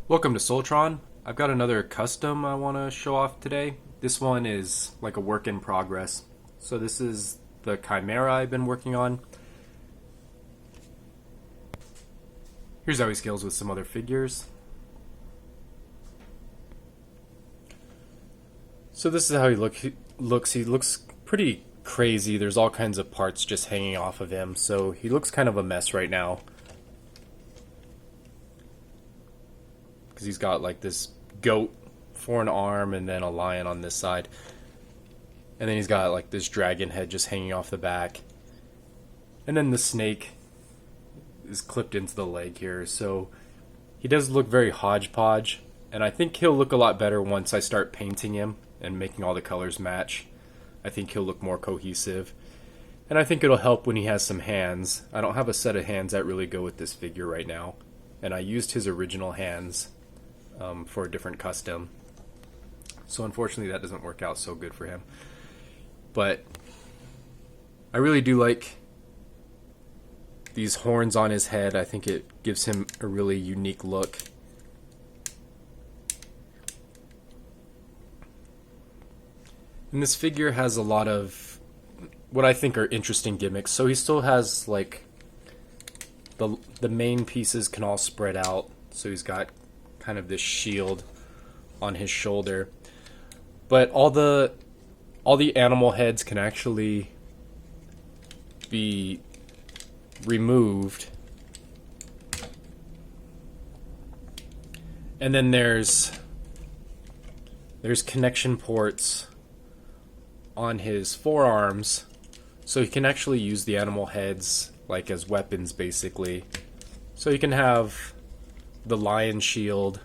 Welcome to Soltron. I've got another custom I want to show off today. This one is like a work in progress. So this is the Chimera I've been working on. Here's how he scales with some other figures. So this is how he looks. He looks pretty crazy. There's all kinds of parts just hanging off of him. So he looks kind of a mess right now. Because he's got like this goat for an arm and then a lion on this side. And then he's got like this dragon head just hanging off the back. And then the snake is clipped into the leg here. So he does look very hodgepodge. And I think he'll look a lot better once I start painting him and making all the colors match. I think he'll look more cohesive. And I think it'll help when he has some hands. I don't have a set of hands that really go with this figure right now. And I used his original hands for a different custom. So unfortunately that doesn't work out so good for him. But I really do like these horns on his head. I think it gives him a really unique look. And this figure has a lot of what I think are interesting gimmicks. So he still has like the main pieces can all spread out. So he's got kind of this shield on his shoulder. But all the animal heads can actually be removed. And then there's connection ports on his forearms, so he can actually use the animal heads like as weapons basically. So you can have the lion shield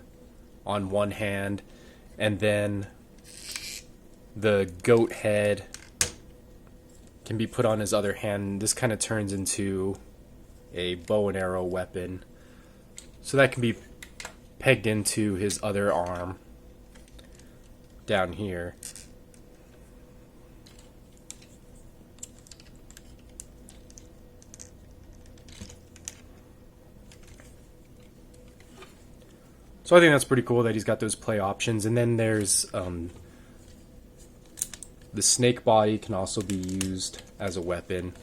on one hand and then the goat head can be put on his other hand. This kind of turns into a bow and arrow weapon. So that can be pegged into his other arm down here. So I think that's pretty cool that he's got those play options. And then there's the snake body can also be used as a weapon.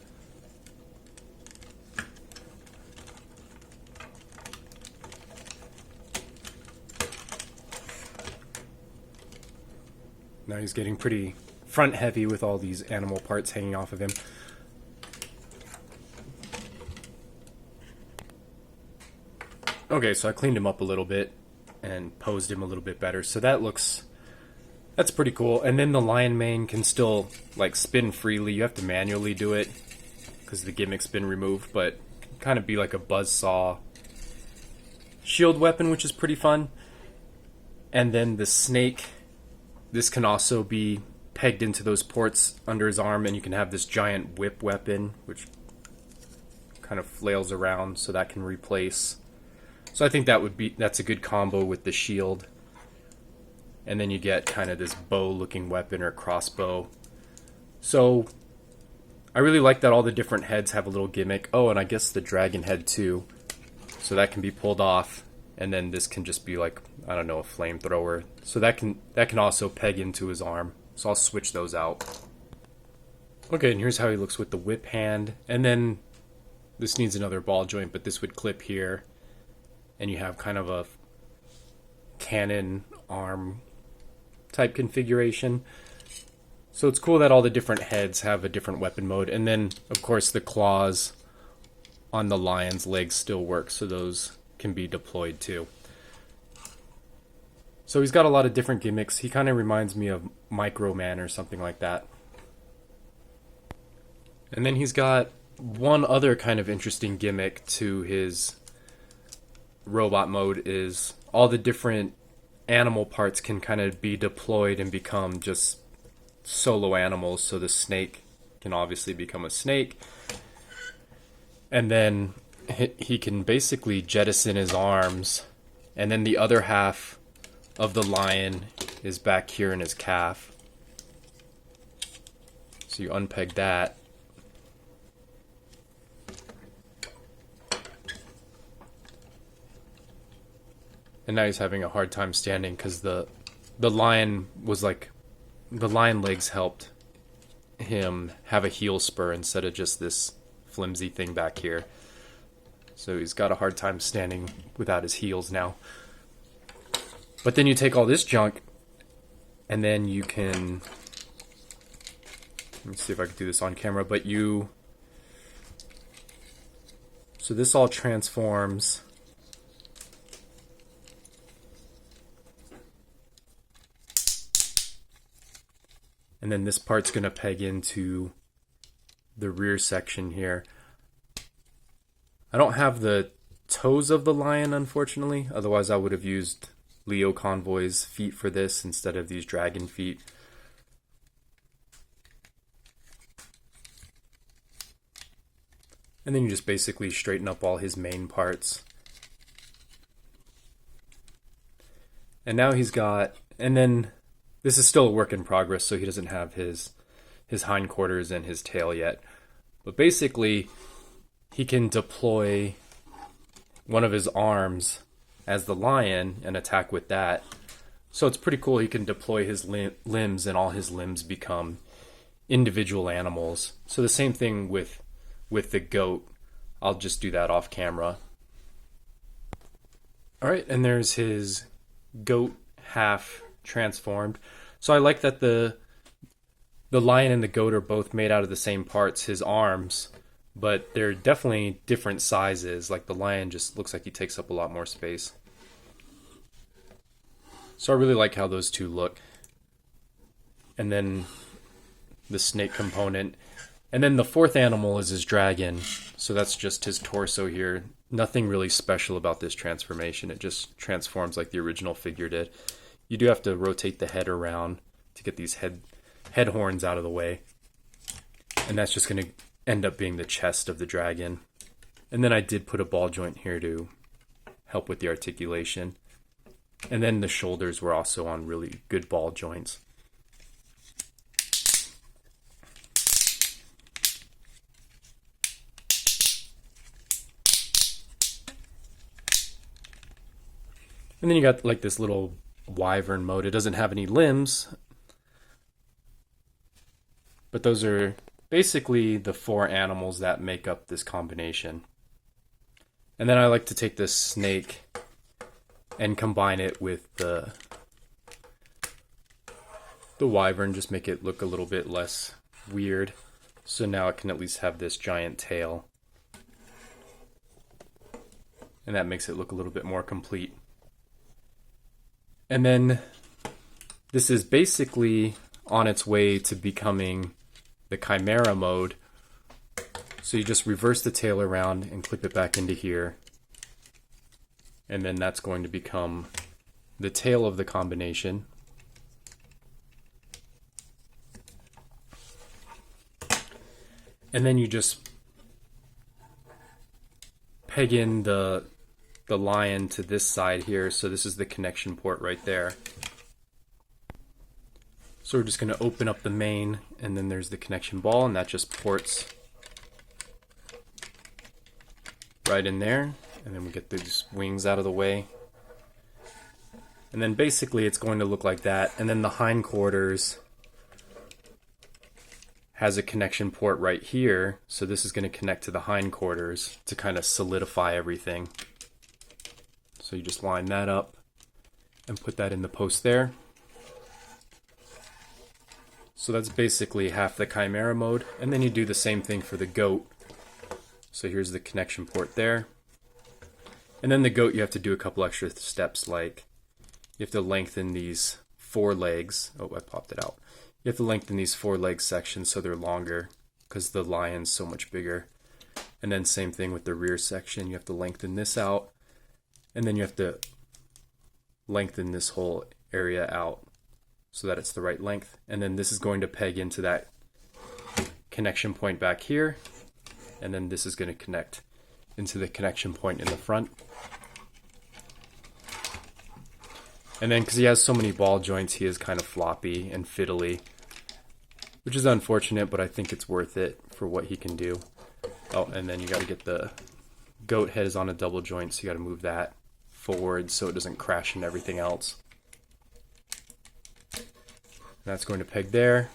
Now he's getting pretty front heavy with all these animal parts hanging off of him. Okay, so I cleaned him up a little bit and posed him a little bit better. So that's pretty cool. And then the lion mane can still like spin freely. You have to manually do it because the gimmick's been removed, but kind of be like a buzzsaw shield weapon, which is pretty fun. And then the snake, this can also be pegged into those ports under his arm, and you can have this giant whip weapon, which kind of flails around, so that can replace. So I think that's a good combo with the shield. And then you get kind of this bow-looking weapon or crossbow. So I really like that all the different heads have a little gimmick. Oh, and I guess the dragon head too. So that can be pulled off, and then this can just be like, I don't know, a flamethrower. So that can also peg into his arm. So I'll switch those out. Okay, and here's how he looks with the whip hand. And then this needs another ball joint, but this would clip here. And you have kind of a cannon arm type configuration. So it's cool that all the different heads have a different weapon mode. And then, of course, the claws on the lion's legs still work, so those can be deployed too. So he's got a lot of different gimmicks. He kind of reminds me of Micro Man or something like that. And then he's got one other kind of interesting gimmick to his robot mode is all the different animal parts can kind of be deployed and become just solo animals. So the snake can obviously become a snake. And then he can basically jettison his arms. And then the other half of the lion is back here in his calf. So you unpeg that. And now he's having a hard time standing because the lion was like, the lion legs helped him have a heel spur instead of just this flimsy thing back here. So he's got a hard time standing without his heels now. But then you take all this junk and then you can, let me see if I can do this on camera, but so this all transforms. And then this part's going to peg into the rear section here. I don't have the toes of the lion, unfortunately. Otherwise, I would have used Leo Convoy's feet for this instead of these dragon feet. And then you just basically straighten up all his main parts. And now he's got, and then this is still a work in progress, so he doesn't have his hindquarters and his tail yet. But basically, he can deploy one of his arms as the lion and attack with that. So it's pretty cool. He can deploy his limbs, and all his limbs become individual animals. So the same thing with the goat. I'll just do that off camera. All right, and there's his goat half transformed. So I like that the lion and the goat are both made out of the same parts, his arms, but they're definitely different sizes. Like the lion just looks like he takes up a lot more space. So I really like how those two look. And then the snake component. And then the fourth animal is his dragon. So that's just his torso here. Nothing really special about this transformation. It just transforms like the original figure did. You do have to rotate the head around to get these head horns out of the way. And that's just going to end up being the chest of the dragon. And then I did put a ball joint here to help with the articulation. And then the shoulders were also on really good ball joints. And then you got like this little wyvern mode. It doesn't have any limbs, but those are basically the four animals that make up this combination. And then I like to take this snake and combine it with the wyvern, just make it look a little bit less weird. So now it can at least have this giant tail. And that makes it look a little bit more complete. And then this is basically on its way to becoming the Chimera mode. So you just reverse the tail around and clip it back into here. And then that's going to become the tail of the combination. And then you just peg in the lion to this side here. So this is the connection port right there. So we're just going to open up the main, and then there's the connection ball, and that just ports right in there. And then we get these wings out of the way. And then basically it's going to look like that. And then the hindquarters has a connection port right here. So this is going to connect to the hindquarters to kind of solidify everything. So you just line that up and put that in the post there. So that's basically half the Chimera mode. And then you do the same thing for the goat. So here's the connection port there. And then the goat, you have to do a couple extra steps, like you have to lengthen these forelegs. Oh, I popped it out. You have to lengthen these foreleg sections so they're longer because the lion's so much bigger. And then same thing with the rear section. You have to lengthen this out. And then you have to lengthen this whole area out so that it's the right length. And then this is going to peg into that connection point back here. And then this is going to connect into the connection point in the front. And then because he has so many ball joints, he is kind of floppy and fiddly, which is unfortunate, but I think it's worth it for what he can do. Oh, and then you got to get the goat head is on a double joint, so you got to move that forward so it doesn't crash into everything else. And that's going to peg there,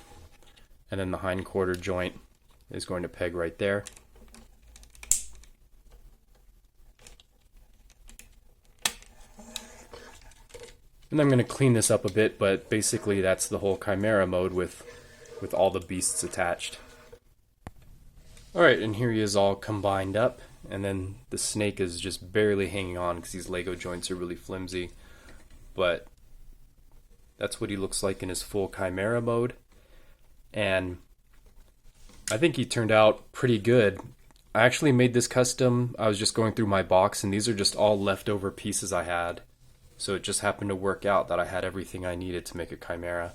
and then the hind quarter joint is going to peg right there. And I'm going to clean this up a bit, but basically that's the whole Chimera mode with all the beasts attached. Alright, and here he is all combined up, and then the snake is just barely hanging on because these Lego joints are really flimsy. But that's what he looks like in his full Chimera mode. And I think he turned out pretty good. I actually made this custom. I was just going through my box, and these are just all leftover pieces I had. So it just happened to work out that I had everything I needed to make a Chimera.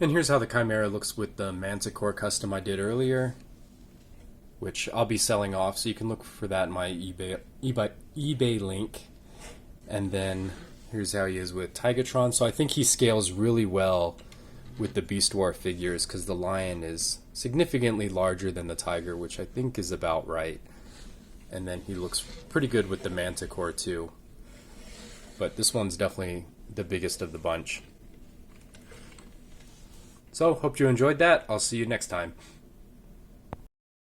And here's how the Chimera looks with the Manticore custom I did earlier, which I'll be selling off, so you can look for that in my eBay link. And then here's how he is with Tigatron. So I think he scales really well with the Beast War figures because the lion is significantly larger than the tiger, which I think is about right. And then he looks pretty good with the Manticore too. But this one's definitely the biggest of the bunch. So, hope you enjoyed that. I'll see you next time.